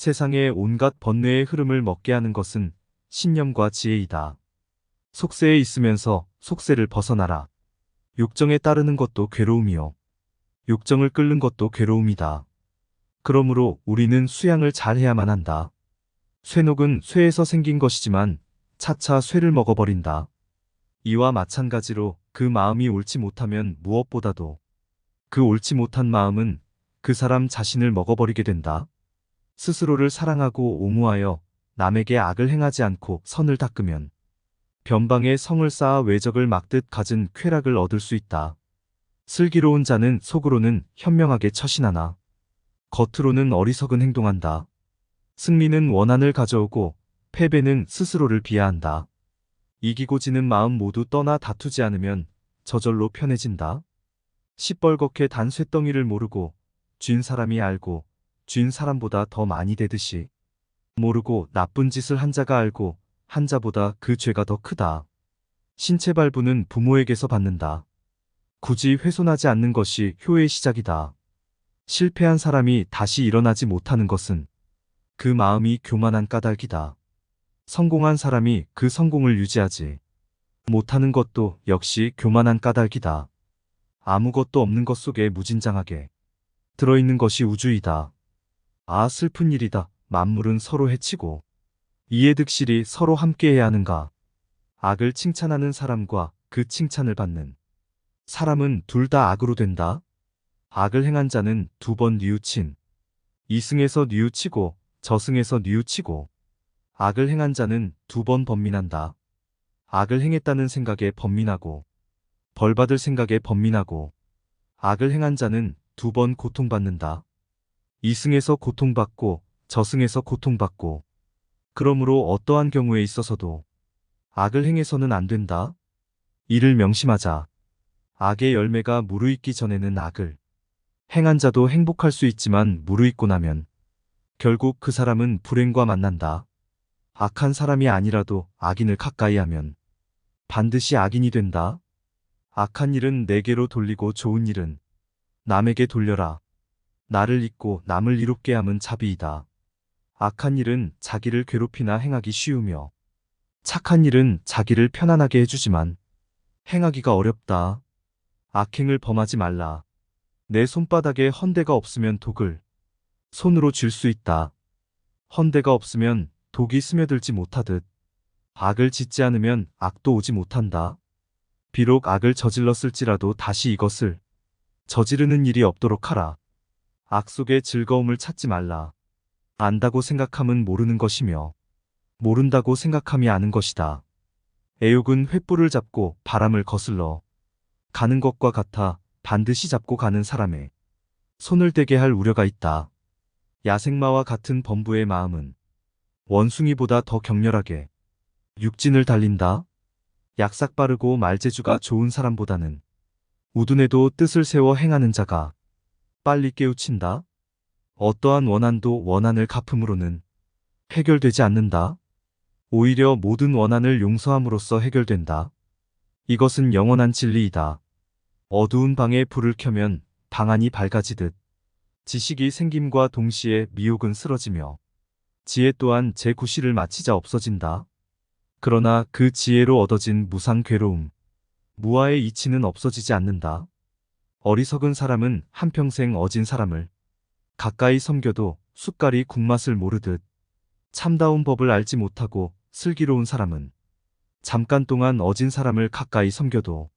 세상의 온갖 번뇌의 흐름을 먹게 하는 것은 신념과 지혜이다. 속세에 있으면서 속세를 벗어나라. 욕정에 따르는 것도 괴로움이요. 욕정을 끓는 것도 괴로움이다. 그러므로 우리는 수양을 잘 해야만 한다. 쇠녹은 쇠에서 생긴 것이지만 차차 쇠를 먹어버린다. 이와 마찬가지로 그 마음이 옳지 못하면 무엇보다도 그 옳지 못한 마음은 그 사람 자신을 먹어버리게 된다. 스스로를 사랑하고 옹호하여 남에게 악을 행하지 않고 선을 닦으면 변방에 성을 쌓아 외적을 막듯 갖은 쾌락을 얻을 수 있다. 슬기로운 자는 속으로는 현명하게 처신하나 겉으로는 어리석은 행동한다. 승리는 원한을 가져오고 패배는 스스로를 비하한다. 이기고 지는 마음 모두 떠나 다투지 않으면 저절로 편해진다. 시뻘겋게 단 쇳덩이를 모르고 쥔 사람이 알고 쥔 사람보다 더 많이 되듯이 모르고 나쁜 짓을 한 자가 알고 한 자보다 그 죄가 더 크다. 신체 발부는 부모에게서 받는다. 굳이 훼손하지 않는 것이 효의 시작이다. 실패한 사람이 다시 일어나지 못하는 것은 그 마음이 교만한 까닭이다. 성공한 사람이 그 성공을 유지하지 못하는 것도 역시 교만한 까닭이다. 아무것도 없는 것 속에 무진장하게 들어있는 것이 우주이다. 아, 슬픈 일이다. 만물은 서로 해치고 이에 득실이 서로 함께해야 하는가. 악을 칭찬하는 사람과 그 칭찬을 받는 사람은 둘 다 악으로 된다. 악을 행한 자는 두 번 뉘우친 이승에서 뉘우치고 저승에서 뉘우치고 악을 행한 자는 두 번 번민한다. 악을 행했다는 생각에 번민하고 벌받을 생각에 번민하고 악을 행한 자는 두 번 고통받는다. 이승에서 고통받고 저승에서 고통받고 그러므로 어떠한 경우에 있어서도 악을 행해서는 안 된다. 이를 명심하자. 악의 열매가 무르익기 전에는 악을 행한 자도 행복할 수 있지만 무르익고 나면 결국 그 사람은 불행과 만난다. 악한 사람이 아니라도 악인을 가까이 하면 반드시 악인이 된다. 악한 일은 내게로 돌리고 좋은 일은 남에게 돌려라. 나를 잊고 남을 이롭게 함은 자비이다. 악한 일은 자기를 괴롭히나 행하기 쉬우며 착한 일은 자기를 편안하게 해주지만 행하기가 어렵다. 악행을 범하지 말라. 내 손바닥에 헌대가 없으면 독을 손으로 쥘 수 있다. 헌대가 없으면 독이 스며들지 못하듯 악을 짓지 않으면 악도 오지 못한다. 비록 악을 저질렀을지라도 다시 이것을 저지르는 일이 없도록 하라. 악 속의 즐거움을 찾지 말라. 안다고 생각함은 모르는 것이며 모른다고 생각함이 아는 것이다. 애욕은 횃불을 잡고 바람을 거슬러 가는 것과 같아 반드시 잡고 가는 사람의 손을 떼게 할 우려가 있다. 야생마와 같은 범부의 마음은 원숭이보다 더 격렬하게 육진을 달린다. 약삭 빠르고 말재주가 좋은 사람보다는 우둔에도 뜻을 세워 행하는 자가 빨리 깨우친다. 어떠한 원한도 원한을 갚음으로는 해결되지 않는다. 오히려 모든 원한을 용서함으로써 해결된다. 이것은 영원한 진리이다. 어두운 방에 불을 켜면 방 안이 밝아지듯 지식이 생김과 동시에 미혹은 쓰러지며 지혜 또한 제9시를 마치자 없어진다. 그러나 그 지혜로 얻어진 무상 괴로움, 무아의 이치는 없어지지 않는다. 어리석은 사람은 한평생 어진 사람을 가까이 섬겨도 숟갈이 국맛을 모르듯 참다운 법을 알지 못하고 슬기로운 사람은 잠깐 동안 어진 사람을 가까이 섬겨도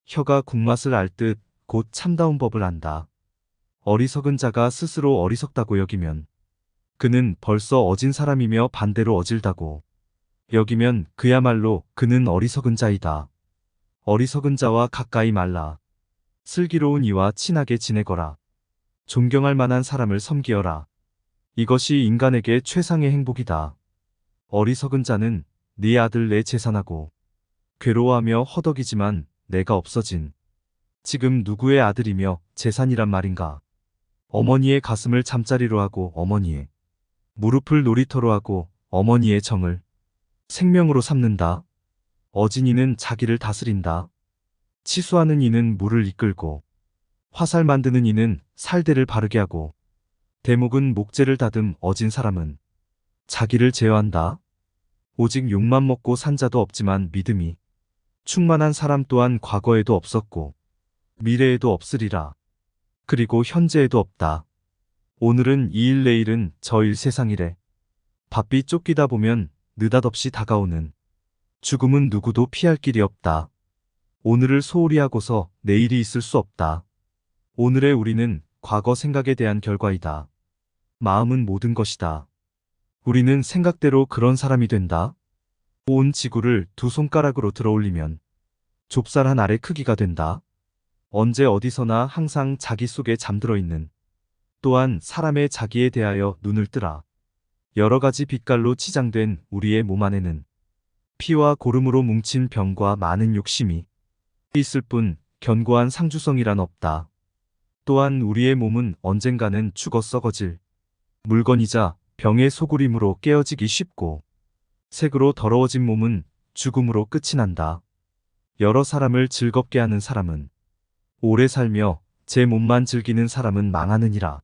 혀가 국맛을 알 듯 곧 참다운 법을 안다. 어리석은 자가 스스로 어리석다고 여기면 그는 벌써 어진 사람이며 반대로 어질다고 여기면 그야말로 그는 어리석은 자이다. 어리석은 자와 가까이 말라. 슬기로운 이와 친하게 지내거라. 존경할 만한 사람을 섬기어라. 이것이 인간에게 최상의 행복이다. 어리석은 자는 네 아들 내 재산하고 괴로워하며 허덕이지만 내가 없어진 지금 누구의 아들이며 재산이란 말인가. 어머니의 가슴을 잠자리로 하고 어머니의 무릎을 놀이터로 하고 어머니의 정을 생명으로 삼는다. 어진 이는 자기를 다스린다. 치수하는 이는 물을 이끌고 화살 만드는 이는 살대를 바르게 하고 대목은 목재를 다듬 어진 사람은 자기를 제어한다. 오직 욕만 먹고 산 자도 없지만 믿음이 충만한 사람 또한 과거에도 없었고 미래에도 없으리라. 그리고 현재에도 없다. 오늘은 이일 내일은 저일 세상이래. 바삐 쫓기다 보면 느닷없이 다가오는 죽음은 누구도 피할 길이 없다. 오늘을 소홀히 하고서 내일이 있을 수 없다. 오늘의 우리는 과거 생각에 대한 결과이다. 마음은 모든 것이다. 우리는 생각대로 그런 사람이 된다. 온 지구를 두 손가락으로 들어올리면 좁쌀 한 알의 크기가 된다. 언제 어디서나 항상 자기 속에 잠들어 있는 또한 사람의 자기에 대하여 눈을 뜨라. 여러 가지 빛깔로 치장된 우리의 몸 안에는 피와 고름으로 뭉친 병과 많은 욕심이 있을 뿐 견고한 상주성이란 없다. 또한 우리의 몸은 언젠가는 죽어 썩어질 물건이자 병의 소굴임으로 깨어지기 쉽고 색으로 더러워진 몸은 죽음으로 끝이 난다. 여러 사람을 즐겁게 하는 사람은 오래 살며 제 몸만 즐기는 사람은 망하느니라.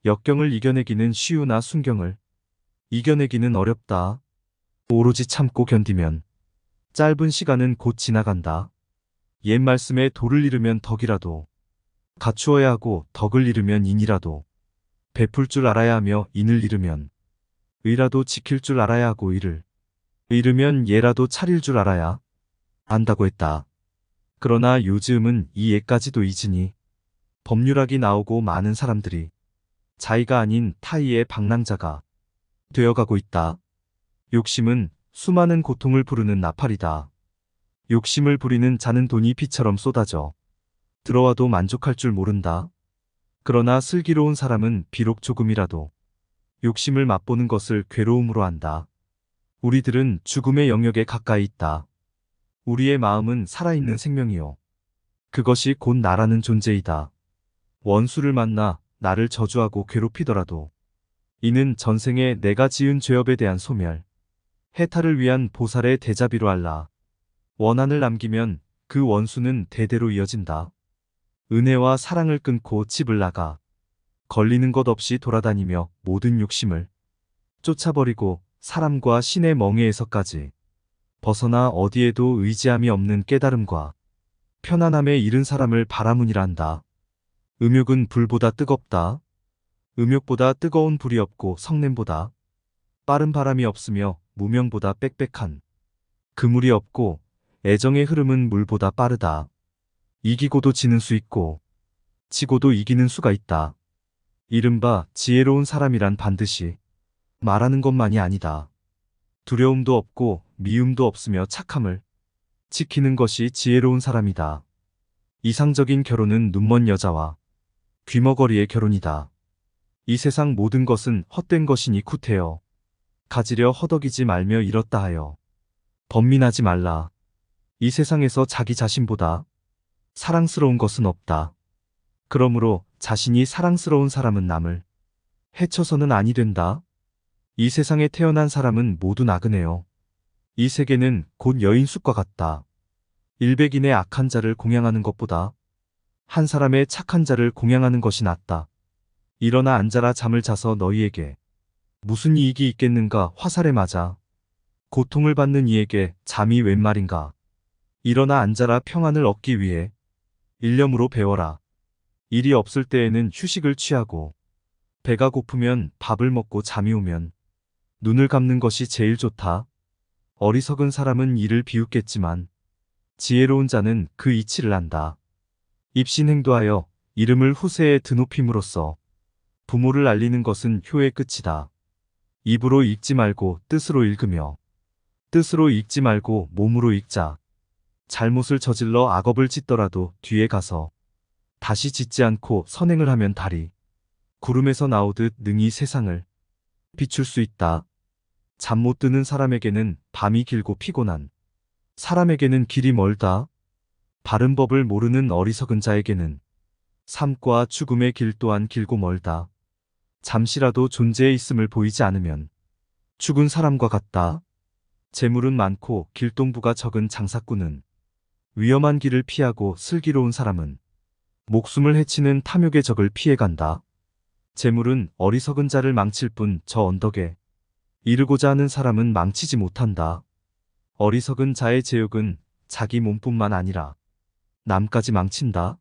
역경을 이겨내기는 쉬우나 순경을 이겨내기는 어렵다. 오로지 참고 견디면 짧은 시간은 곧 지나간다. 옛 말씀에 도를 잃으면 덕이라도 갖추어야 하고 덕을 잃으면 인이라도 베풀 줄 알아야 하며 인을 잃으면 의라도 지킬 줄 알아야 하고 의를 잃으면 예라도 차릴 줄 알아야 안다고 했다. 그러나 요즘은 이 예까지도 잊으니 법률학이 나오고 많은 사람들이 자의가 아닌 타의의 방랑자가 되어가고 있다. 욕심은 수많은 고통을 부르는 나팔이다. 욕심을 부리는 자는 돈이 비처럼 쏟아져 들어와도 만족할 줄 모른다. 그러나 슬기로운 사람은 비록 조금이라도 욕심을 맛보는 것을 괴로움으로 한다. 우리들은 죽음의 영역에 가까이 있다. 우리의 마음은 살아있는 생명이요. 그것이 곧 나라는 존재이다. 원수를 만나 나를 저주하고 괴롭히더라도 이는 전생에 내가 지은 죄업에 대한 소멸, 해탈을 위한 보살의 대자비로 알라. 원한을 남기면 그 원수는 대대로 이어진다. 은혜와 사랑을 끊고 집을 나가 걸리는 것 없이 돌아다니며 모든 욕심을 쫓아버리고 사람과 신의 멍에에서까지 벗어나 어디에도 의지함이 없는 깨달음과 편안함에 이른 사람을 바라문이라 한다. 음욕은 불보다 뜨겁다. 음욕보다 뜨거운 불이 없고 성냄보다 빠른 바람이 없으며 무명보다 빽빽한 그물이 없고 애정의 흐름은 물보다 빠르다. 이기고도 지는 수 있고 지고도 이기는 수가 있다. 이른바 지혜로운 사람이란 반드시 말하는 것만이 아니다. 두려움도 없고 미움도 없으며 착함을 지키는 것이 지혜로운 사람이다. 이상적인 결혼은 눈먼 여자와 귀머거리의 결혼이다. 이 세상 모든 것은 헛된 것이니 굿해요. 가지려 허덕이지 말며 이렇다 하여 번민하지 말라. 이 세상에서 자기 자신보다 사랑스러운 것은 없다. 그러므로 자신이 사랑스러운 사람은 남을 해쳐서는 아니 된다. 이 세상에 태어난 사람은 모두 나그네요. 이 세계는 곧 여인숙과 같다. 일백인의 악한 자를 공양하는 것보다 한 사람의 착한 자를 공양하는 것이 낫다. 일어나 앉아라. 잠을 자서 너희에게 무슨 이익이 있겠는가. 화살에 맞아 고통을 받는 이에게 잠이 웬 말인가. 일어나 앉아라. 평안을 얻기 위해 일념으로 배워라. 일이 없을 때에는 휴식을 취하고 배가 고프면 밥을 먹고 잠이 오면 눈을 감는 것이 제일 좋다. 어리석은 사람은 이를 비웃겠지만 지혜로운 자는 그 이치를 안다. 입신행도하여 이름을 후세에 드높임으로써 부모를 알리는 것은 효의 끝이다. 입으로 읽지 말고 뜻으로 읽으며 뜻으로 읽지 말고 몸으로 읽자. 잘못을 저질러 악업을 짓더라도 뒤에 가서 다시 짓지 않고 선행을 하면 달이 구름에서 나오듯 능히 세상을 비출 수 있다. 잠 못 드는 사람에게는 밤이 길고 피곤한 사람에게는 길이 멀다. 바른 법을 모르는 어리석은 자에게는 삶과 죽음의 길 또한 길고 멀다. 잠시라도 존재의 있음을 보이지 않으면 죽은 사람과 같다. 재물은 많고 길동부가 적은 장사꾼은 위험한 길을 피하고 슬기로운 사람은 목숨을 해치는 탐욕의 적을 피해간다. 재물은 어리석은 자를 망칠 뿐 저 언덕에 이르고자 하는 사람은 망치지 못한다. 어리석은 자의 제욕은 자기 몸뿐만 아니라 남까지 망친다.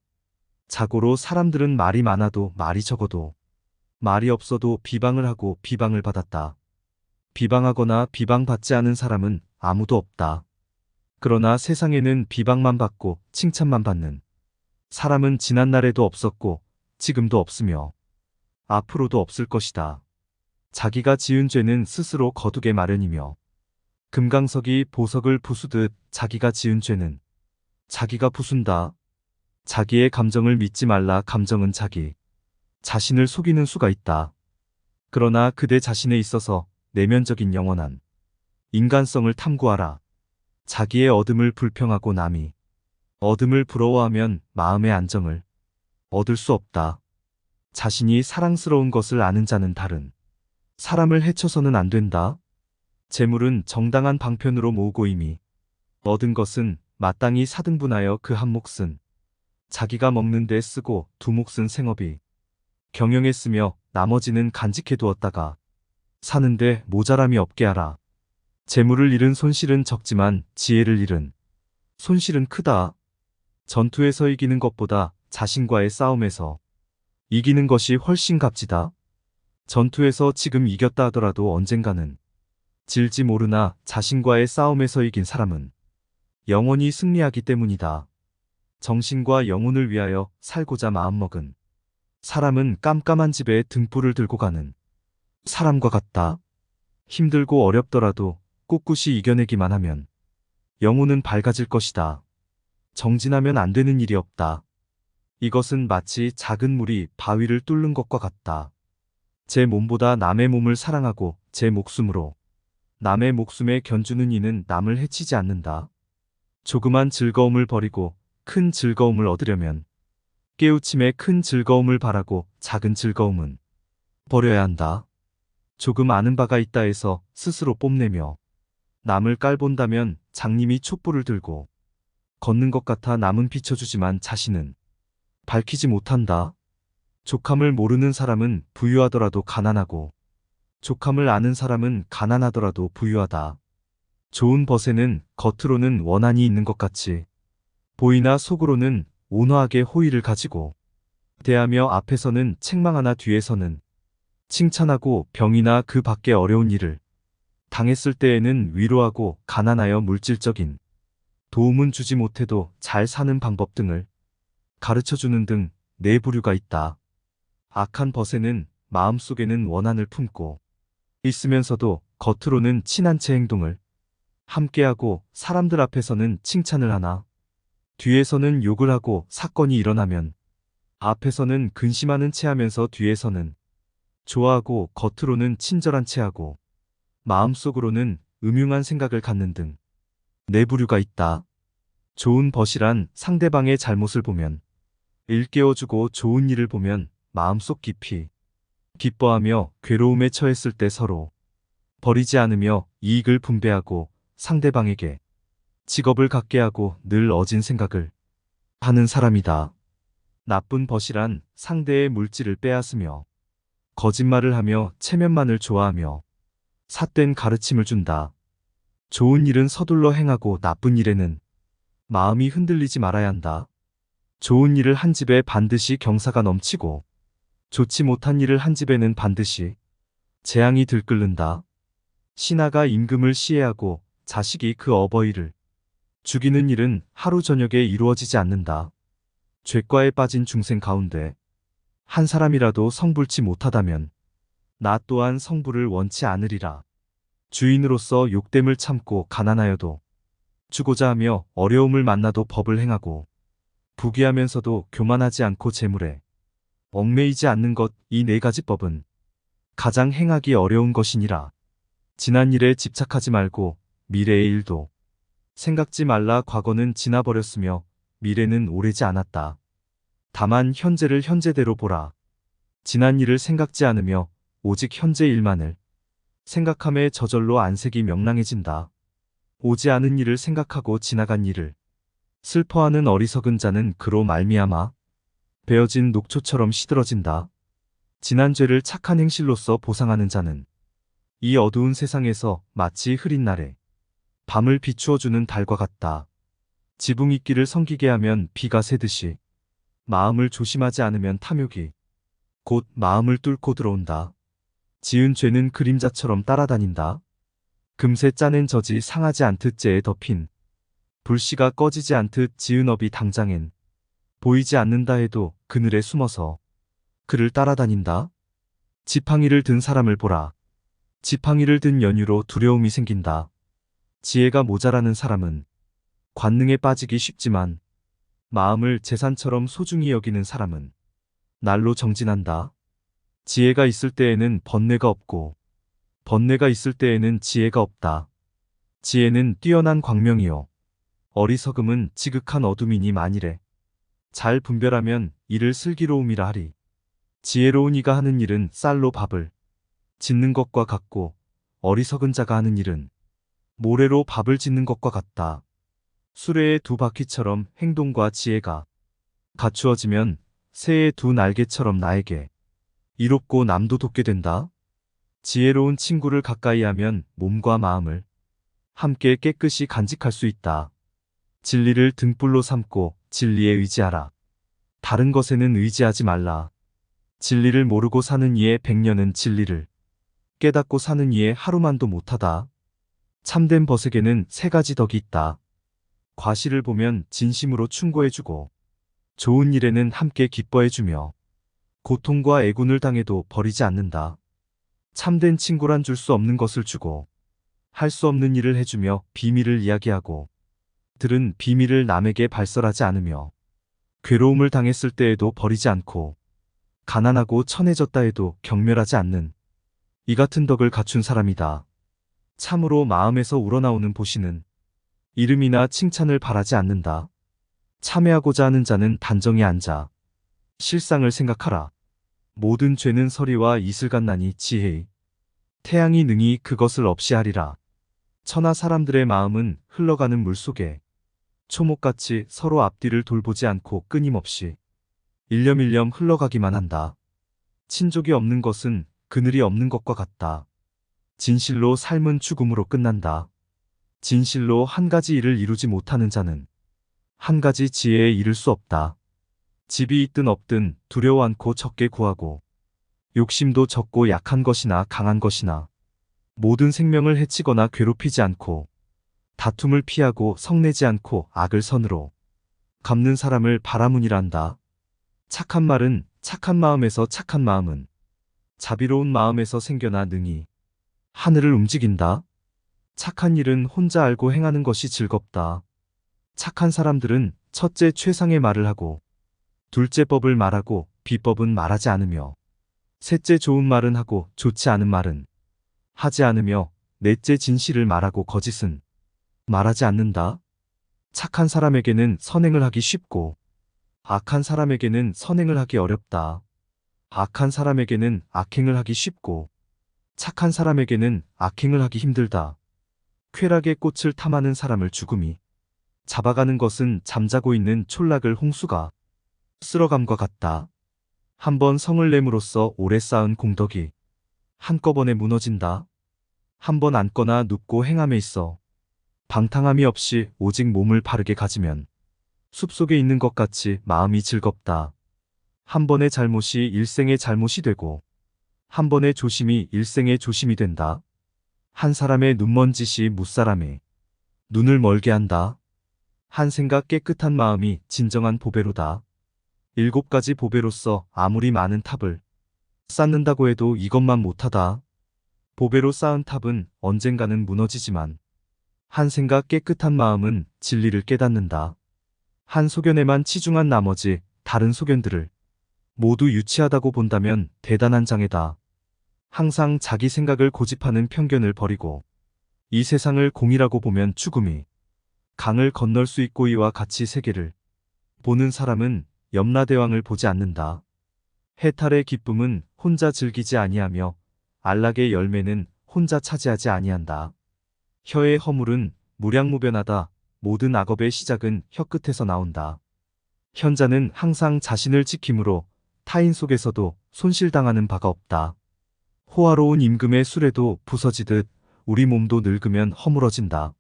자고로 사람들은 말이 많아도 말이 적어도 말이 없어도 비방을 하고 비방을 받았다. 비방하거나 비방받지 않은 사람은 아무도 없다. 그러나 세상에는 비방만 받고 칭찬만 받는 사람은 지난날에도 없었고 지금도 없으며 앞으로도 없을 것이다. 자기가 지은 죄는 스스로 거두게 마련이며 금강석이 보석을 부수듯 자기가 지은 죄는 자기가 부순다. 자기의 감정을 믿지 말라. 감정은 자기 자신을 속이는 수가 있다. 그러나 그대 자신에 있어서 내면적인 영원한 인간성을 탐구하라. 자기의 어둠을 불평하고 남이 어둠을 부러워하면 마음의 안정을 얻을 수 없다. 자신이 사랑스러운 것을 아는 자는 다른 사람을 해쳐서는 안 된다. 재물은 정당한 방편으로 모으고 이미 얻은 것은 마땅히 사등분하여 그 한 몫은 자기가 먹는 데 쓰고 두 몫은 생업이 경영에 쓰며 나머지는 간직해 두었다가 사는데 모자람이 없게 하라. 재물을 잃은 손실은 적지만 지혜를 잃은 손실은 크다. 전투에서 이기는 것보다 자신과의 싸움에서 이기는 것이 훨씬 값지다. 전투에서 지금 이겼다 하더라도 언젠가는 질지 모르나 자신과의 싸움에서 이긴 사람은 영원히 승리하기 때문이다. 정신과 영혼을 위하여 살고자 마음먹은 사람은 깜깜한 집에 등불을 들고 가는 사람과 같다. 힘들고 어렵더라도 꿋꿋이 이겨내기만 하면 영혼은 밝아질 것이다. 정진하면 안 되는 일이 없다. 이것은 마치 작은 물이 바위를 뚫는 것과 같다. 제 몸보다 남의 몸을 사랑하고 제 목숨으로 남의 목숨에 견주는 이는 남을 해치지 않는다. 조그만 즐거움을 버리고 큰 즐거움을 얻으려면 깨우침에 큰 즐거움을 바라고 작은 즐거움은 버려야 한다. 조금 아는 바가 있다 해서 스스로 뽐내며 남을 깔본다면 장님이 촛불을 들고 걷는 것 같아 남은 비춰주지만 자신은 밝히지 못한다. 족함을 모르는 사람은 부유하더라도 가난하고 족함을 아는 사람은 가난하더라도 부유하다. 좋은 벗에는 겉으로는 원한이 있는 것 같이 보이나 속으로는 온화하게 호의를 가지고 대하며 앞에서는 책망하나 뒤에서는 칭찬하고 병이나 그 밖에 어려운 일을 당했을 때에는 위로하고 가난하여 물질적인 도움은 주지 못해도 잘 사는 방법 등을 가르쳐주는 등 네 부류가 있다. 악한 벗에는 마음속에는 원한을 품고 있으면서도 겉으로는 친한 채 행동을 함께하고 사람들 앞에서는 칭찬을 하나 뒤에서는 욕을 하고 사건이 일어나면 앞에서는 근심하는 채 하면서 뒤에서는 좋아하고 겉으로는 친절한 채 하고 마음속으로는 음흉한 생각을 갖는 등 네 부류가 있다. 좋은 벗이란 상대방의 잘못을 보면 일깨워주고 좋은 일을 보면 마음속 깊이 기뻐하며 괴로움에 처했을 때 서로 버리지 않으며 이익을 분배하고 상대방에게 직업을 갖게 하고 늘 어진 생각을 하는 사람이다. 나쁜 벗이란 상대의 물질을 빼앗으며 거짓말을 하며 체면만을 좋아하며 삿된 가르침을 준다. 좋은 일은 서둘러 행하고 나쁜 일에는 마음이 흔들리지 말아야 한다. 좋은 일을 한 집에 반드시 경사가 넘치고 좋지 못한 일을 한 집에는 반드시 재앙이 들끓는다. 신하가 임금을 시해하고 자식이 그 어버이를 죽이는 일은 하루 저녁에 이루어지지 않는다. 죄과에 빠진 중생 가운데 한 사람이라도 성불치 못하다면 나 또한 성불을 원치 않으리라. 주인으로서 욕됨을 참고 가난하여도 주고자 하며 어려움을 만나도 법을 행하고 부귀하면서도 교만하지 않고 재물에 얽매이지 않는 것, 이 네 가지 법은 가장 행하기 어려운 것이니라. 지난 일에 집착하지 말고 미래의 일도 생각지 말라. 과거는 지나버렸으며 미래는 오래지 않았다. 다만 현재를 현재대로 보라. 지난 일을 생각지 않으며 오직 현재 일만을 생각함에 저절로 안색이 명랑해진다. 오지 않은 일을 생각하고 지나간 일을 슬퍼하는 어리석은 자는 그로 말미암아 베어진 녹초처럼 시들어진다. 지난 죄를 착한 행실로서 보상하는 자는 이 어두운 세상에서 마치 흐린 날에 밤을 비추어주는 달과 같다. 지붕 있기를 섬기게 하면 비가 새듯이 마음을 조심하지 않으면 탐욕이 곧 마음을 뚫고 들어온다. 지은 죄는 그림자처럼 따라다닌다. 금세 짜낸 젖이 상하지 않듯 재에 덮인 불씨가 꺼지지 않듯 지은 업이 당장엔 보이지 않는다 해도 그늘에 숨어서 그를 따라다닌다. 지팡이를 든 사람을 보라. 지팡이를 든 연유로 두려움이 생긴다. 지혜가 모자라는 사람은 관능에 빠지기 쉽지만 마음을 재산처럼 소중히 여기는 사람은 날로 정진한다. 지혜가 있을 때에는 번뇌가 없고 번뇌가 있을 때에는 지혜가 없다. 지혜는 뛰어난 광명이요 어리석음은 지극한 어둠이니 만일에 잘 분별하면 이를 슬기로움이라 하리. 지혜로운 이가 하는 일은 쌀로 밥을 짓는 것과 같고 어리석은 자가 하는 일은 모래로 밥을 짓는 것과 같다. 수레의 두 바퀴처럼 행동과 지혜가 갖추어지면 새의 두 날개처럼 나에게 이롭고 남도 돋게 된다. 지혜로운 친구를 가까이 하면 몸과 마음을 함께 깨끗이 간직할 수 있다. 진리를 등불로 삼고 진리에 의지하라. 다른 것에는 의지하지 말라. 진리를 모르고 사는 이의 100년은 진리를 깨닫고 사는 이의 하루만도 못하다. 참된 벗에게는 3가지 덕이 있다. 과실을 보면 진심으로 충고해주고 좋은 일에는 함께 기뻐해주며 고통과 애군을 당해도 버리지 않는다. 참된 친구란 줄 수 없는 것을 주고 할 수 없는 일을 해주며 비밀을 이야기하고 들은 비밀을 남에게 발설하지 않으며 괴로움을 당했을 때에도 버리지 않고 가난하고 천해졌다 해도 경멸하지 않는 이 같은 덕을 갖춘 사람이다. 참으로 마음에서 우러나오는 보시는 이름이나 칭찬을 바라지 않는다. 참회하고자 하는 자는 단정히 앉아 실상을 생각하라. 모든 죄는 서리와 이슬같나니 지혜의 태양이 능히 그것을 없이 하리라. 천하 사람들의 마음은 흘러가는 물속에 초목같이 서로 앞뒤를 돌보지 않고 끊임없이 일념일념 흘러가기만 한다. 친족이 없는 것은 그늘이 없는 것과 같다. 진실로 삶은 죽음으로 끝난다. 진실로 한 가지 일을 이루지 못하는 자는 한 가지 지혜에 이를 수 없다. 집이 있든 없든 두려워 않고 적게 구하고 욕심도 적고 약한 것이나 강한 것이나 모든 생명을 해치거나 괴롭히지 않고 다툼을 피하고 성내지 않고 악을 선으로 갚는 사람을 바라문이란다. 착한 말은 착한 마음에서 착한 마음은 자비로운 마음에서 생겨나 능히 하늘을 움직인다. 착한 일은 혼자 알고 행하는 것이 즐겁다. 착한 사람들은 첫째 최상의 말을 하고 둘째 법을 말하고 비법은 말하지 않으며 셋째 좋은 말은 하고 좋지 않은 말은 하지 않으며 넷째 진실을 말하고 거짓은 말하지 않는다. 착한 사람에게는 선행을 하기 쉽고 악한 사람에게는 선행을 하기 어렵다. 악한 사람에게는 악행을 하기 쉽고 착한 사람에게는 악행을 하기 힘들다. 쾌락의 꽃을 탐하는 사람을 죽음이 잡아가는 것은 잠자고 있는 촌락을 홍수가 쓸어감과 같다. 한번 성을 내므로써 오래 쌓은 공덕이 한꺼번에 무너진다. 한번 앉거나 눕고 행함에 있어 방탕함이 없이 오직 몸을 바르게 가지면 숲속에 있는 것 같이 마음이 즐겁다. 한 번의 잘못이 일생의 잘못이 되고 한 번의 조심이 일생의 조심이 된다. 한 사람의 눈먼 짓이 무사람의 눈을 멀게 한다. 한 생각 깨끗한 마음이 진정한 보배로다. 7가지 보배로서 아무리 많은 탑을 쌓는다고 해도 이것만 못하다. 보배로 쌓은 탑은 언젠가는 무너지지만 한 생각 깨끗한 마음은 진리를 깨닫는다. 한 소견에만 치중한 나머지 다른 소견들을 모두 유치하다고 본다면 대단한 장애다. 항상 자기 생각을 고집하는 편견을 버리고 이 세상을 공이라고 보면 죽음이 강을 건널 수 있고 이와 같이 세계를 보는 사람은 염라대왕을 보지 않는다. 해탈의 기쁨은 혼자 즐기지 아니하며 안락의 열매는 혼자 차지하지 아니한다. 혀의 허물은 무량무변하다. 모든 악업의 시작은 혀끝에서 나온다. 현자는 항상 자신을 지킴으로 타인 속에서도 손실당하는 바가 없다. 호화로운 임금의 수레도 부서지듯 우리 몸도 늙으면 허물어진다.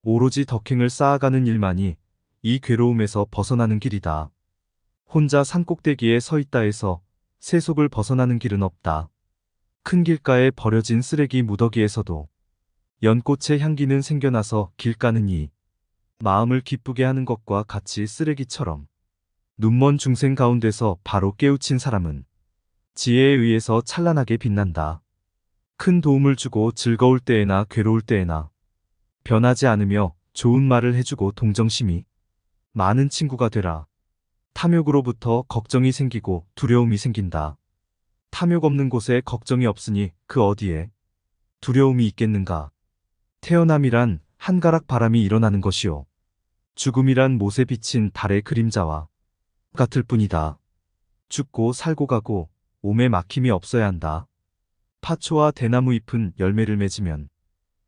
오로지 덕행을 쌓아가는 일만이 이 괴로움에서 벗어나는 길이다. 혼자 산꼭대기에 서 있다 해서 세속을 벗어나는 길은 없다. 큰 길가에 버려진 쓰레기 무더기에서도 연꽃의 향기는 생겨나서 길가는 마음을 기쁘게 하는 것과 같이 쓰레기처럼 눈먼 중생 가운데서 바로 깨우친 사람은 지혜에 의해서 찬란하게 빛난다. 큰 도움을 주고 즐거울 때에나 괴로울 때에나 변하지 않으며 좋은 말을 해주고 동정심이 많은 친구가 되라. 탐욕으로부터 걱정이 생기고 두려움이 생긴다. 탐욕 없는 곳에 걱정이 없으니 그 어디에 두려움이 있겠는가. 태어남이란 한가락 바람이 일어나는 것이요. 죽음이란 못에 비친 달의 그림자와 같을 뿐이다. 죽고 살고 가고 몸에 막힘이 없어야 한다. 파초와 대나무 잎은 열매를 맺으면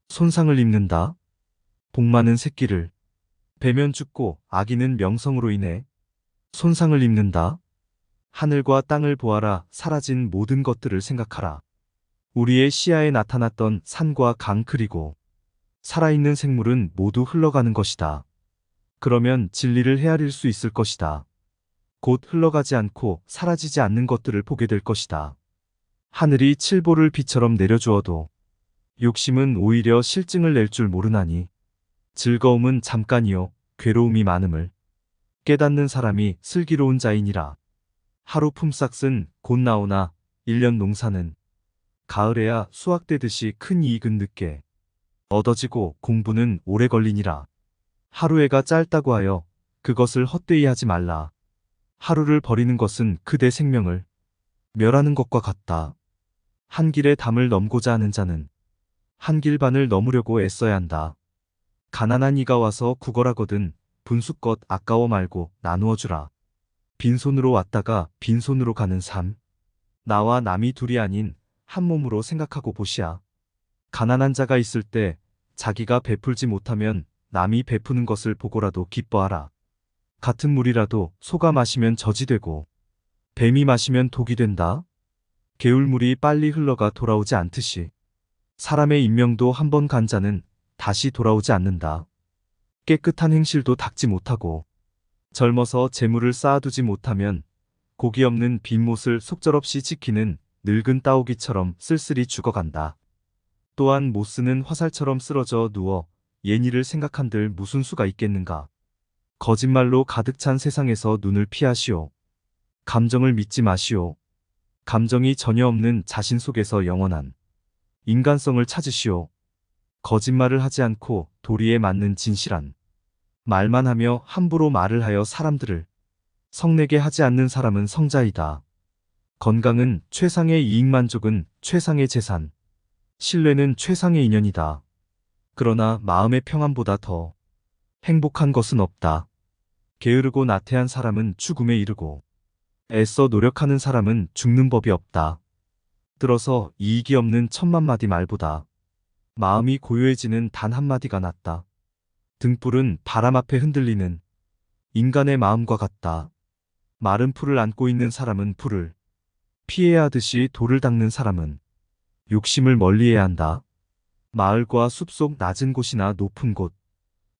손상을 입는다. 복 많은 새끼를 베면 죽고 아기는 명성으로 인해 손상을 입는다. 하늘과 땅을 보아라. 사라진 모든 것들을 생각하라. 우리의 시야에 나타났던 산과 강 그리고 살아있는 생물은 모두 흘러가는 것이다. 그러면 진리를 헤아릴 수 있을 것이다. 곧 흘러가지 않고 사라지지 않는 것들을 보게 될 것이다. 하늘이 칠보를 비처럼 내려주어도 욕심은 오히려 실증을 낼 줄 모르나니 즐거움은 잠깐이요 괴로움이 많음을 깨닫는 사람이 슬기로운 자이니라. 하루 품삯은 곧 나오나 1년 농사는 가을에야 수확되듯이 큰 이익은 늦게 얻어지고 공부는 오래 걸리니라. 하루해가 짧다고 하여 그것을 헛되이 하지 말라. 하루를 버리는 것은 그대 생명을 멸하는 것과 같다. 한 길의 담을 넘고자 하는 자는 한 길 반을 넘으려고 애써야 한다. 가난한 이가 와서 구걸하거든 분수껏 아까워 말고 나누어 주라. 빈손으로 왔다가 빈손으로 가는 삶. 나와 남이 둘이 아닌 한 몸으로 생각하고 보시야. 가난한 자가 있을 때 자기가 베풀지 못하면 남이 베푸는 것을 보고라도 기뻐하라. 같은 물이라도 소가 마시면 젖이 되고 뱀이 마시면 독이 된다. 개울물이 빨리 흘러가 돌아오지 않듯이 사람의 인명도 한 번 간 자는 다시 돌아오지 않는다. 깨끗한 행실도 닦지 못하고 젊어서 재물을 쌓아두지 못하면 고기 없는 빈못을 속절없이 지키는 늙은 따오기처럼 쓸쓸히 죽어간다. 또한 못 쓰는 화살처럼 쓰러져 누워 옛일을 생각한들 무슨 수가 있겠는가. 거짓말로 가득 찬 세상에서 눈을 피하시오. 감정을 믿지 마시오. 감정이 전혀 없는 자신 속에서 영원한 인간성을 찾으시오. 거짓말을 하지 않고 도리에 맞는 진실한 말만 하며 함부로 말을 하여 사람들을 성내게 하지 않는 사람은 성자이다. 건강은 최상의 이익, 만족은 최상의 재산, 신뢰는 최상의 인연이다. 그러나 마음의 평안보다 더 행복한 것은 없다. 게으르고 나태한 사람은 죽음에 이르고 애써 노력하는 사람은 죽는 법이 없다. 들어서 이익이 없는 천만 마디 말보다 마음이 고요해지는 단 한마디가 낫다. 등불은 바람 앞에 흔들리는 인간의 마음과 같다. 마른 풀을 안고 있는 사람은 풀을 피해야 하듯이 돌을 닦는 사람은 욕심을 멀리해야 한다. 마을과 숲속 낮은 곳이나 높은 곳,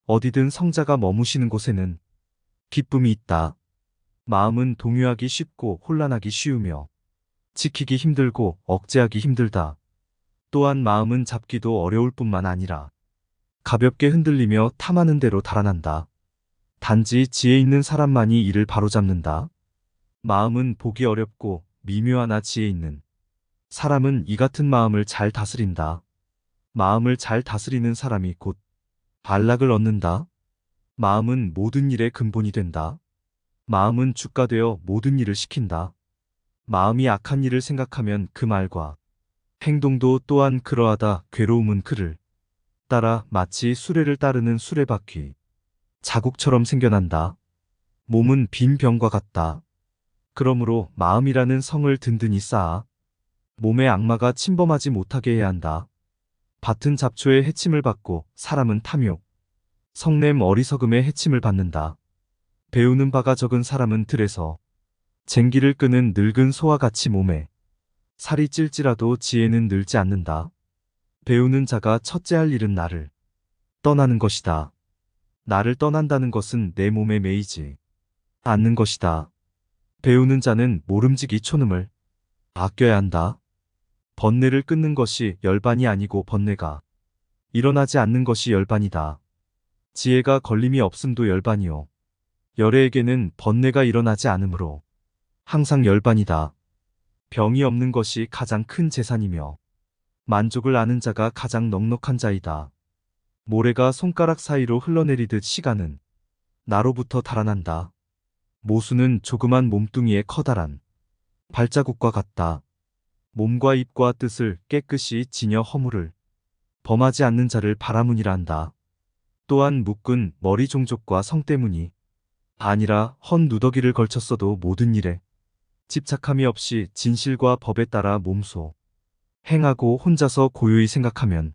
어디든 성자가 머무시는 곳에는 기쁨이 있다. 마음은 동요하기 쉽고 혼란하기 쉬우며 지키기 힘들고 억제하기 힘들다. 또한 마음은 잡기도 어려울 뿐만 아니라 가볍게 흔들리며 탐하는 대로 달아난다. 단지 지혜 있는 사람만이 이를 바로잡는다. 마음은 보기 어렵고 미묘하나 지혜 있는 사람은 이 같은 마음을 잘 다스린다. 마음을 잘 다스리는 사람이 곧 안락을 얻는다. 마음은 모든 일의 근본이 된다. 마음은 주가 되어 모든 일을 시킨다. 마음이 악한 일을 생각하면 그 말과 행동도 또한 그러하다. 괴로움은 그를 따라 마치 수레를 따르는 수레바퀴 자국처럼 생겨난다. 몸은 빈 병과 같다. 그러므로 마음이라는 성을 든든히 쌓아 몸에 악마가 침범하지 못하게 해야 한다. 밭은 잡초의 해침을 받고 사람은 탐욕, 성냄, 어리석음의 해침을 받는다. 배우는 바가 적은 사람은 들에서 쟁기를 끄는 늙은 소와 같이 몸에 살이 찔찔하도 지혜는 늘지 않는다. 배우는 자가 첫째 할 일은 나를 떠나는 것이다. 나를 떠난다는 것은 내 몸에 매이지 않는 것이다. 배우는 자는 모름지기 촌음을 아껴야 한다. 번뇌를 끊는 것이 열반이 아니고 번뇌가 일어나지 않는 것이 열반이다. 지혜가 걸림이 없음도 열반이요. 열애에게는 번뇌가 일어나지 않으므로 항상 열반이다. 병이 없는 것이 가장 큰 재산이며 만족을 아는 자가 가장 넉넉한 자이다. 모래가 손가락 사이로 흘러내리듯 시간은 나로부터 달아난다. 모수는 조그만 몸뚱이의 커다란 발자국과 같다. 몸과 입과 뜻을 깨끗이 지녀 허물을 범하지 않는 자를 바라문이라 한다. 또한 묶은 머리 종족과 성 때문이 아니라 헌 누더기를 걸쳤어도 모든 일에 집착함이 없이 진실과 법에 따라 몸소 행하고 혼자서 고요히 생각하면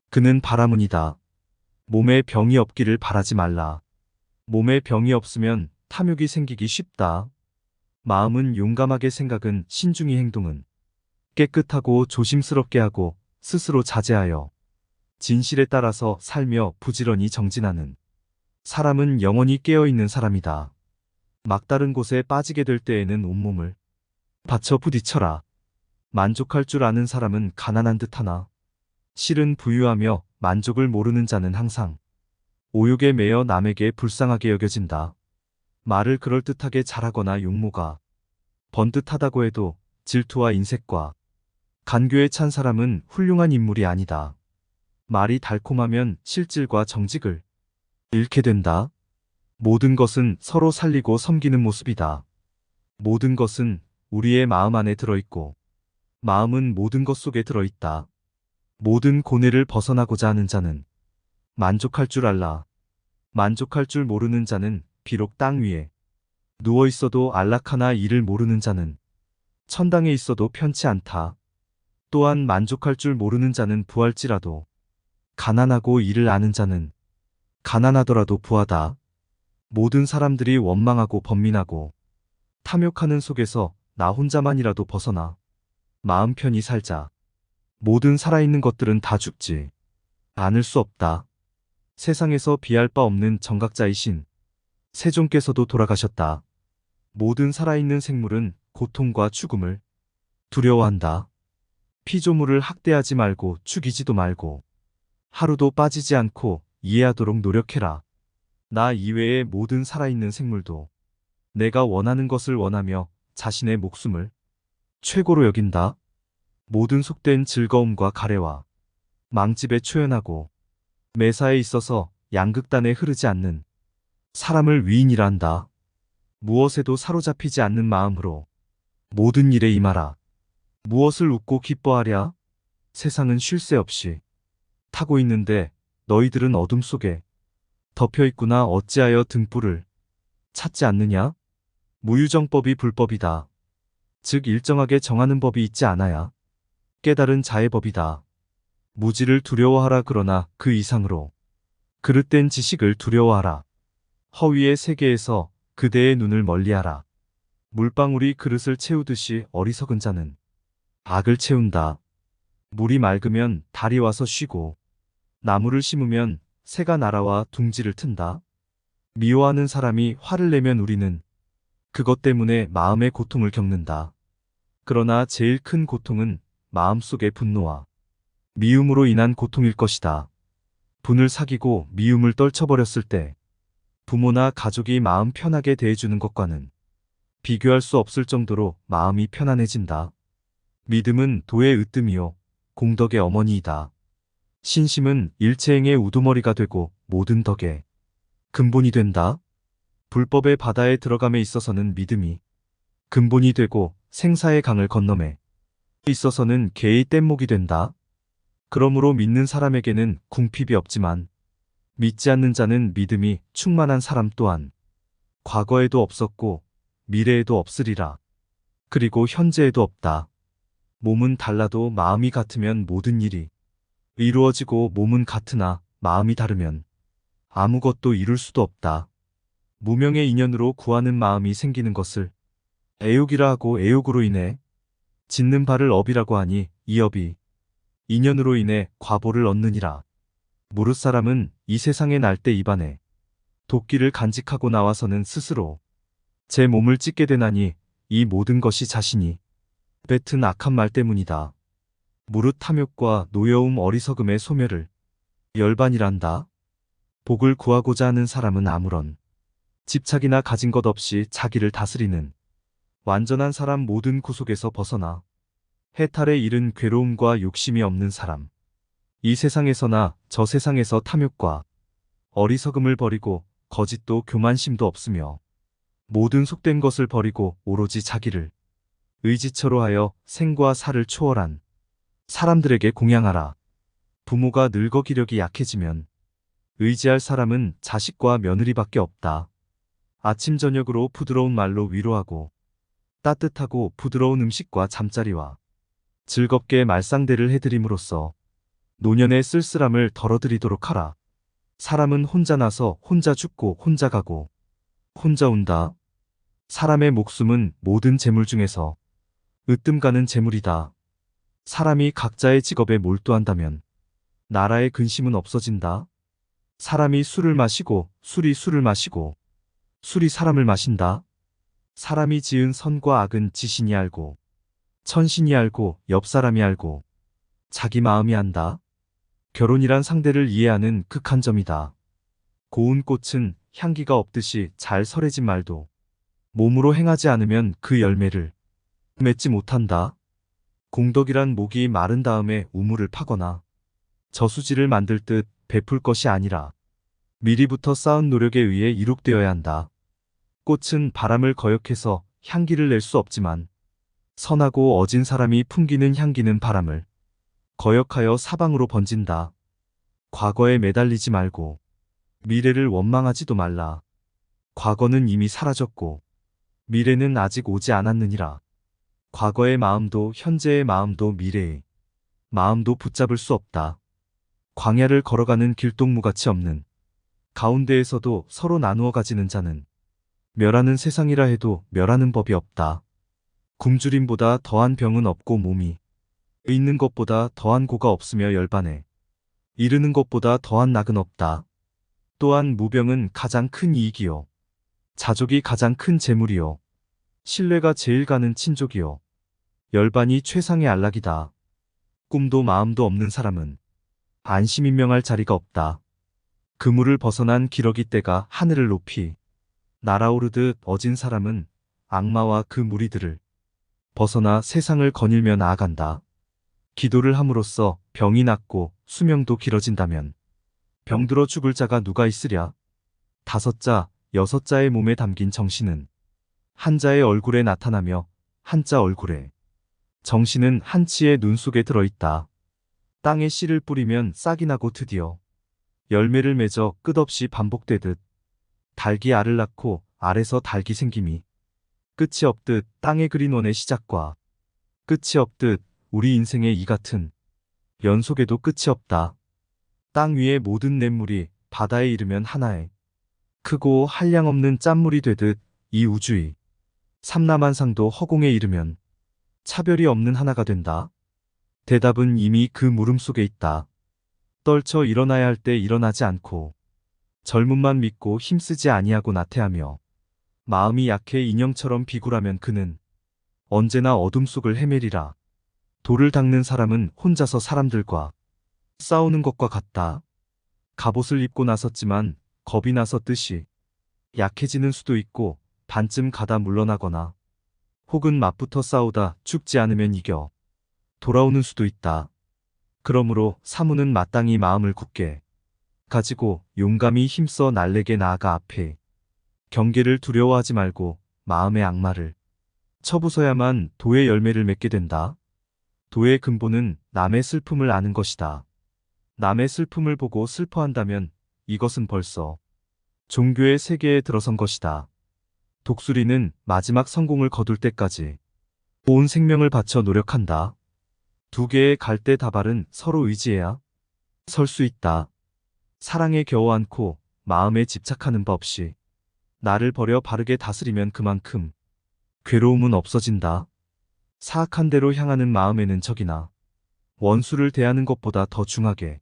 그는 바라문이다. 몸에 병이 없기를 바라지 말라. 몸에 병이 없으면 탐욕이 생기기 쉽다. 마음은 용감하게 생각은 신중히 행동은 깨끗하고 조심스럽게 하고 스스로 자제하여 진실에 따라서 살며 부지런히 정진하는 사람은 영원히 깨어있는 사람이다. 막다른 곳에 빠지게 될 때에는 온몸을 받쳐 부딪혀라. 만족할 줄 아는 사람은 가난한 듯하나 실은 부유하며 만족을 모르는 자는 항상 오욕에 매여 남에게 불쌍하게 여겨진다. 말을 그럴듯하게 잘하거나 용모가 번듯하다고 해도 질투와 인색과 간교에 찬 사람은 훌륭한 인물이 아니다. 말이 달콤하면 실질과 정직을 잃게 된다. 모든 것은 서로 살리고 섬기는 모습이다. 모든 것은 우리의 마음 안에 들어있고 마음은 모든 것 속에 들어있다. 모든 고뇌를 벗어나고자 하는 자는 만족할 줄 알라. 만족할 줄 모르는 자는 비록 땅 위에 누워 있어도 안락하나 이를 모르는 자는 천당에 있어도 편치 않다. 또한 만족할 줄 모르는 자는 부할지라도 가난하고 이를 아는 자는 가난하더라도 부하다. 모든 사람들이 원망하고 번민하고 탐욕하는 속에서 나 혼자만이라도 벗어나 마음 편히 살자. 모든 살아있는 것들은 다 죽지 않을 수 없다. 세상에서 비할 바 없는 정각자이신 세존께서도 돌아가셨다. 모든 살아있는 생물은 고통과 죽음을 두려워한다. 피조물을 학대하지 말고 죽이지도 말고 하루도 빠지지 않고 이해하도록 노력해라. 나 이외의 모든 살아있는 생물도 내가 원하는 것을 원하며 자신의 목숨을 최고로 여긴다. 모든 속된 즐거움과 가래와 망집에 초연하고 매사에 있어서 양극단에 흐르지 않는 사람을 위인이라 한다. 무엇에도 사로잡히지 않는 마음으로 모든 일에 임하라. 무엇을 웃고 기뻐하랴? 세상은 쉴 새 없이 타고 있는데 너희들은 어둠 속에 덮여 있구나. 어찌하여 등불을 찾지 않느냐? 무유정법이 불법이다. 즉 일정하게 정하는 법이 있지 않아야 깨달은 자의 법이다. 무지를 두려워하라. 그러나 그 이상으로 그릇된 지식을 두려워하라. 허위의 세계에서 그대의 눈을 멀리하라. 물방울이 그릇을 채우듯이 어리석은 자는 악을 채운다. 물이 맑으면 달이 와서 쉬고 나무를 심으면 새가 날아와 둥지를 튼다. 미워하는 사람이 화를 내면 우리는 그것 때문에 마음의 고통을 겪는다. 그러나 제일 큰 고통은 마음속의 분노와 미움으로 인한 고통일 것이다. 분을 사귀고 미움을 떨쳐버렸을 때 부모나 가족이 마음 편하게 대해주는 것과는 비교할 수 없을 정도로 마음이 편안해진다. 믿음은 도의 으뜸이요 공덕의 어머니이다. 신심은 일체행의 우두머리가 되고 모든 덕의 근본이 된다. 불법의 바다에 들어감에 있어서는 믿음이 근본이 되고 생사의 강을 건너매 있어서는 개의 뗏목이 된다. 그러므로 믿는 사람에게는 궁핍이 없지만 믿지 않는 자는 믿음이 충만한 사람 또한 과거에도 없었고 미래에도 없으리라. 그리고 현재에도 없다. 몸은 달라도 마음이 같으면 모든 일이 이루어지고 몸은 같으나 마음이 다르면 아무것도 이룰 수도 없다. 무명의 인연으로 구하는 마음이 생기는 것을 애욕이라 하고 애욕으로 인해 짓는 바를 업이라고 하니 이 업이 인연으로 인해 과보를 얻느니라. 무릇 사람은 이 세상에 날 때 입안에 도끼를 간직하고 나와서는 스스로 제 몸을 찢게 되나니 이 모든 것이 자신이 뱉은 악한 말 때문이다. 무릇 탐욕과 노여움 어리석음의 소멸을 열반이란다. 복을 구하고자 하는 사람은 아무런 집착이나 가진 것 없이 자기를 다스리는 완전한 사람, 모든 구속에서 벗어나 해탈에 이른 괴로움과 욕심이 없는 사람. 이 세상에서나 저 세상에서 탐욕과 어리석음을 버리고 거짓도 교만심도 없으며 모든 속된 것을 버리고 오로지 자기를 의지처로 하여 생과 사를 초월한 사람들에게 공양하라. 부모가 늙어 기력이 약해지면 의지할 사람은 자식과 며느리밖에 없다. 아침 저녁으로 부드러운 말로 위로하고 따뜻하고 부드러운 음식과 잠자리와 즐겁게 말상대를 해드림으로써 노년의 쓸쓸함을 덜어드리도록 하라. 사람은 혼자 나서 혼자 죽고 혼자 가고 혼자 온다. 사람의 목숨은 모든 재물 중에서 으뜸 가는 재물이다. 사람이 각자의 직업에 몰두한다면 나라의 근심은 없어진다. 사람이 술을 마시고 술이 술을 마시고 술이 사람을 마신다. 사람이 지은 선과 악은 지신이 알고 천신이 알고 옆 사람이 알고 자기 마음이 안다. 결혼이란 상대를 이해하는 극한 점이다. 고운 꽃은 향기가 없듯이 잘 설해진 말도 몸으로 행하지 않으면 그 열매를 맺지 못한다. 공덕이란 목이 마른 다음에 우물을 파거나 저수지를 만들 듯 베풀 것이 아니라 미리부터 쌓은 노력에 의해 이룩되어야 한다. 꽃은 바람을 거역해서 향기를 낼 수 없지만 선하고 어진 사람이 풍기는 향기는 바람을 거역하여 사방으로 번진다. 과거에 매달리지 말고 미래를 원망하지도 말라. 과거는 이미 사라졌고 미래는 아직 오지 않았느니라. 과거의 마음도 현재의 마음도 미래의 마음도 붙잡을 수 없다. 광야를 걸어가는 길동무같이 없는 가운데에서도 서로 나누어 가지는 자는 멸하는 세상이라 해도 멸하는 법이 없다. 굶주림보다 더한 병은 없고 몸이 있는 것보다 더한 고가 없으며 열반에 이르는 것보다 더한 낙은 없다. 또한 무병은 가장 큰 이익이요 자족이 가장 큰 재물이요 신뢰가 제일 가는 친족이요 열반이 최상의 안락이다. 꿈도 마음도 없는 사람은 안심이 명할 자리가 없다. 그물을 벗어난 기러기 떼가 하늘을 높이 날아오르듯 어진 사람은 악마와 그 무리들을 벗어나 세상을 거닐며 나아간다. 기도를 함으로써 병이 낫고 수명도 길어진다면 병들어 죽을 자가 누가 있으랴. 5자, 6자의 몸에 담긴 정신은 한 자의 얼굴에 나타나며 한 자 얼굴에 정신은 한 치의 눈 속에 들어있다. 땅에 씨를 뿌리면 싹이 나고 드디어 열매를 맺어 끝없이 반복되듯 닭이 알을 낳고 알에서 닭이 생김이 끝이 없듯 땅에 그린 원의 시작과 끝이 없듯 우리 인생의 이 같은 연속에도 끝이 없다. 땅 위의 모든 냇물이 바다에 이르면 하나의 크고 한량없는 짠물이 되듯 이 우주의 삼라만상도 허공에 이르면 차별이 없는 하나가 된다. 대답은 이미 그 물음 속에 있다. 떨쳐 일어나야 할 때 일어나지 않고 젊음만 믿고 힘쓰지 아니하고 나태하며 마음이 약해 인형처럼 비굴하면 그는 언제나 어둠 속을 헤매리라. 돌을 닦는 사람은 혼자서 사람들과 싸우는 것과 같다. 갑옷을 입고 나섰지만 겁이 나서 뜻이 약해지는 수도 있고 반쯤 가다 물러나거나 혹은 맞붙어 싸우다 죽지 않으면 이겨 돌아오는 수도 있다. 그러므로 사무는 마땅히 마음을 굳게 가지고 용감히 힘써 날래게 나아가 앞에 경계를 두려워하지 말고 마음의 악마를 쳐부숴야만 도의 열매를 맺게 된다. 도의 근본은 남의 슬픔을 아는 것이다. 남의 슬픔을 보고 슬퍼한다면 이것은 벌써 종교의 세계에 들어선 것이다. 독수리는 마지막 성공을 거둘 때까지 온 생명을 바쳐 노력한다. 두 개의 갈대 다발은 서로 의지해야 설 수 있다. 사랑에 겨워 않고 마음에 집착하는 법 없이 나를 버려 바르게 다스리면 그만큼 괴로움은 없어진다. 사악한 대로 향하는 마음에는 적이나 원수를 대하는 것보다 더 중하게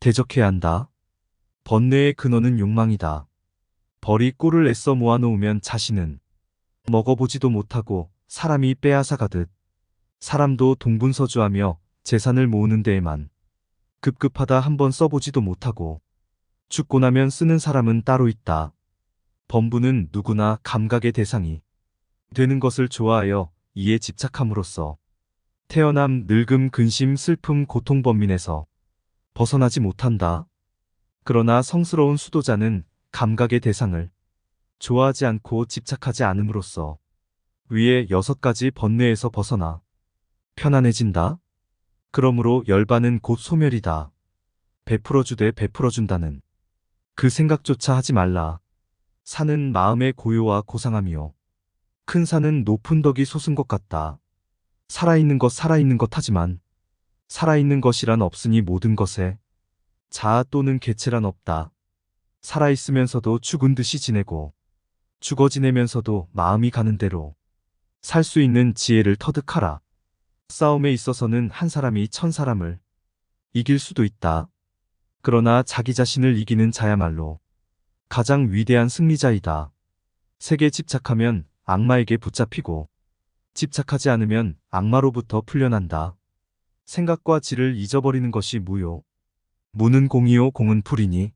대적해야 한다. 번뇌의 근원은 욕망이다. 벌이 꿀을 애써 모아놓으면 자신은 먹어보지도 못하고 사람이 빼앗아가듯 사람도 동분서주하며 재산을 모으는 데에만 급급하다 한번 써보지도 못하고 죽고 나면 쓰는 사람은 따로 있다. 범부는 누구나 감각의 대상이 되는 것을 좋아하여 이에 집착함으로써 태어남, 늙음, 근심, 슬픔, 고통 범민에서 벗어나지 못한다. 그러나 성스러운 수도자는 감각의 대상을 좋아하지 않고 집착하지 않음으로써 위의 6가지 번뇌에서 벗어나 편안해진다. 그러므로 열반은 곧 소멸이다. 베풀어주되 베풀어준다는 그 생각조차 하지 말라. 산은 마음의 고요와 고상함이요. 큰 산은 높은 덕이 솟은 것 같다. 살아있는 것 하지만 살아있는 것이란 없으니 모든 것에 자아 또는 개체란 없다. 살아있으면서도 죽은 듯이 지내고 죽어 지내면서도 마음이 가는 대로 살 수 있는 지혜를 터득하라. 싸움에 있어서는 한 사람이 1000사람을 이길 수도 있다. 그러나 자기 자신을 이기는 자야말로 가장 위대한 승리자이다. 색에 집착하면 악마에게 붙잡히고 집착하지 않으면 악마로부터 풀려난다. 생각과 질을 잊어버리는 것이 무요. 무는 공이요 공은 불이니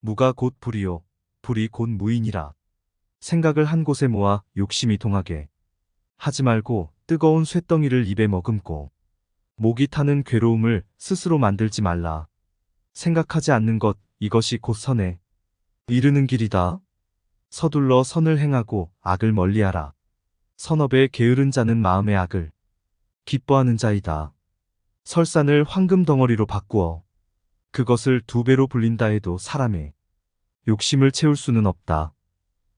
무가 곧 불이요 불이 곧 무이니라. 생각을 한 곳에 모아 욕심이 동하게 하지 말고 뜨거운 쇳덩이를 입에 머금고 목이 타는 괴로움을 스스로 만들지 말라. 생각하지 않는 것, 이것이 곧 선에 이르는 길이다. 서둘러 선을 행하고 악을 멀리하라. 선업에 게으른 자는 마음의 악을 기뻐하는 자이다. 설산을 황금 덩어리로 바꾸어 그것을 2배로 불린다 해도 사람의 욕심을 채울 수는 없다.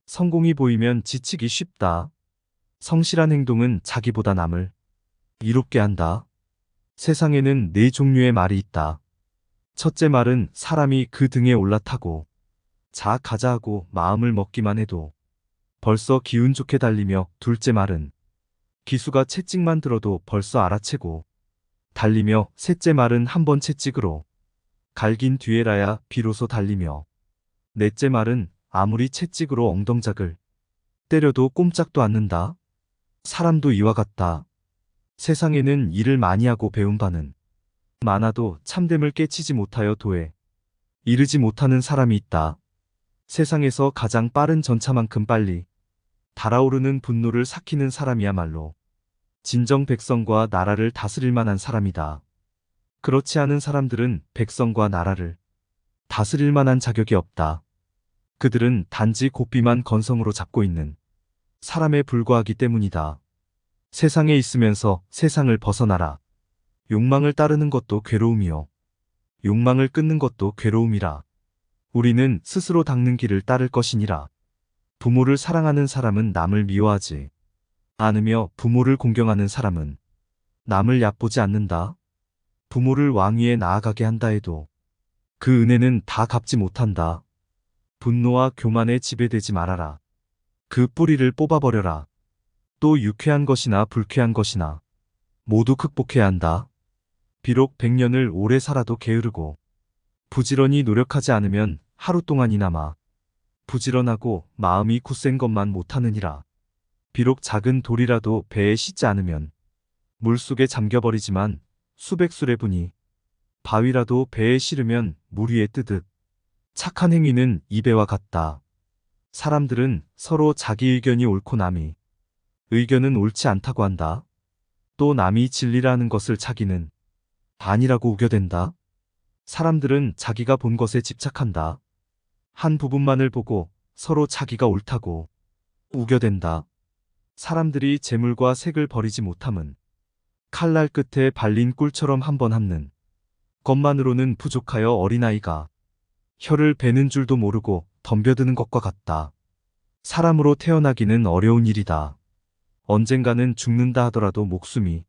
성공이 보이면 지치기 쉽다. 성실한 행동은 자기보다 남을 이롭게 한다. 세상에는 4종류의 말이 있다. 첫째 말은 사람이 그 등에 올라타고 자 가자 하고 마음을 먹기만 해도 벌써 기운 좋게 달리며, 둘째 말은 기수가 채찍만 들어도 벌써 알아채고 달리며, 셋째 말은 한번 채찍으로 갈긴 뒤에라야 비로소 달리며, 넷째 말은 아무리 채찍으로 엉덩작을 때려도 꼼짝도 않는다. 사람도 이와 같다. 세상에는 일을 많이 하고 배운 바는 많아도 참됨을 깨치지 못하여 도에 이르지 못하는 사람이 있다. 세상에서 가장 빠른 전차만큼 빨리 달아오르는 분노를 삭히는 사람이야말로 진정 백성과 나라를 다스릴 만한 사람이다. 그렇지 않은 사람들은 백성과 나라를 다스릴 만한 자격이 없다. 그들은 단지 고삐만 건성으로 잡고 있는 사람에 불과하기 때문이다. 세상에 있으면서 세상을 벗어나라. 욕망을 따르는 것도 괴로움이요, 욕망을 끊는 것도 괴로움이라. 우리는 스스로 닦는 길을 따를 것이니라. 부모를 사랑하는 사람은 남을 미워하지 않으며 부모를 공경하는 사람은 남을 얕보지 않는다. 부모를 왕위에 나아가게 한다 해도 그 은혜는 다 갚지 못한다. 분노와 교만에 지배되지 말아라. 그 뿌리를 뽑아버려라. 또 유쾌한 것이나 불쾌한 것이나 모두 극복해야 한다. 비록 100년을 오래 살아도 게으르고 부지런히 노력하지 않으면 하루 동안이나마 부지런하고 마음이 굳센 것만 못하느니라. 비록 작은 돌이라도 배에 싣지 않으면 물속에 잠겨버리지만 수백 수레분이 바위라도 배에 실으면 물 위에 뜨듯 착한 행위는 이 배와 같다. 사람들은 서로 자기 의견이 옳고 남이 의견은 옳지 않다고 한다. 또 남이 진리라는 것을 자기는 아니라고 우겨댄다. 사람들은 자기가 본 것에 집착한다. 한 부분만을 보고 서로 자기가 옳다고 우겨댄다. 사람들이 재물과 색을 버리지 못함은 칼날 끝에 발린 꿀처럼 한번 함는 것만으로는 부족하여 어린아이가 혀를 베는 줄도 모르고 덤벼드는 것과 같다. 사람으로 태어나기는 어려운 일이다. 언젠가는 죽는다 하더라도 목숨이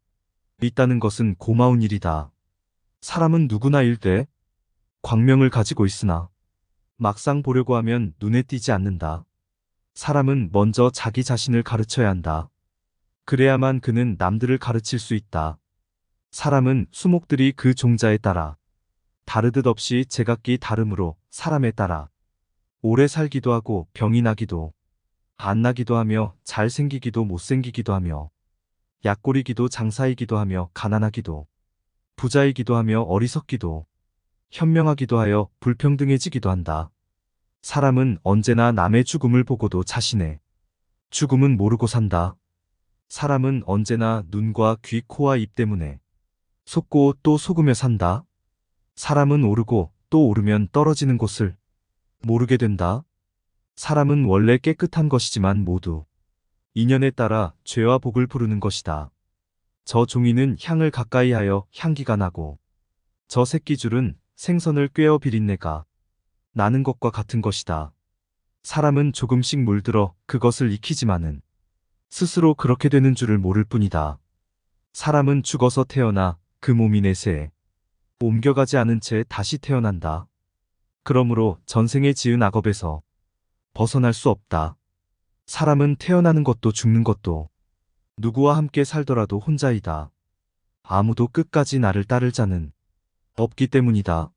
있다는 것은 고마운 일이다. 사람은 누구나 일대 광명을 가지고 있으나 막상 보려고 하면 눈에 띄지 않는다. 사람은 먼저 자기 자신을 가르쳐야 한다. 그래야만 그는 남들을 가르칠 수 있다. 사람은 수목들이 그 종자에 따라 다르듯 없이 제각기 다름으로 사람에 따라 오래 살기도 하고 병이 나기도 안 나기도 하며 잘생기기도 못생기기도 하며 약골이기도 장사이기도 하며 가난하기도 부자이기도 하며 어리석기도 현명하기도 하여 불평등해지기도 한다. 사람은 언제나 남의 죽음을 보고도 자신의 죽음은 모르고 산다. 사람은 언제나 눈과 귀, 코와 입 때문에 속고 또 속으며 산다. 사람은 오르고 또 오르면 떨어지는 곳을 모르게 된다. 사람은 원래 깨끗한 것이지만 모두 인연에 따라 죄와 복을 부르는 것이다. 저 종이는 향을 가까이 하여 향기가 나고 저 새끼줄은 생선을 꿰어 비린내가 나는 것과 같은 것이다. 사람은 조금씩 물들어 그것을 익히지만은 스스로 그렇게 되는 줄을 모를 뿐이다. 사람은 죽어서 태어나 그 몸이 내세에 옮겨가지 않은 채 다시 태어난다. 그러므로 전생에 지은 악업에서 벗어날 수 없다. 사람은 태어나는 것도 죽는 것도 누구와 함께 살더라도 혼자이다. 아무도 끝까지 나를 따를 자는 없기 때문이다.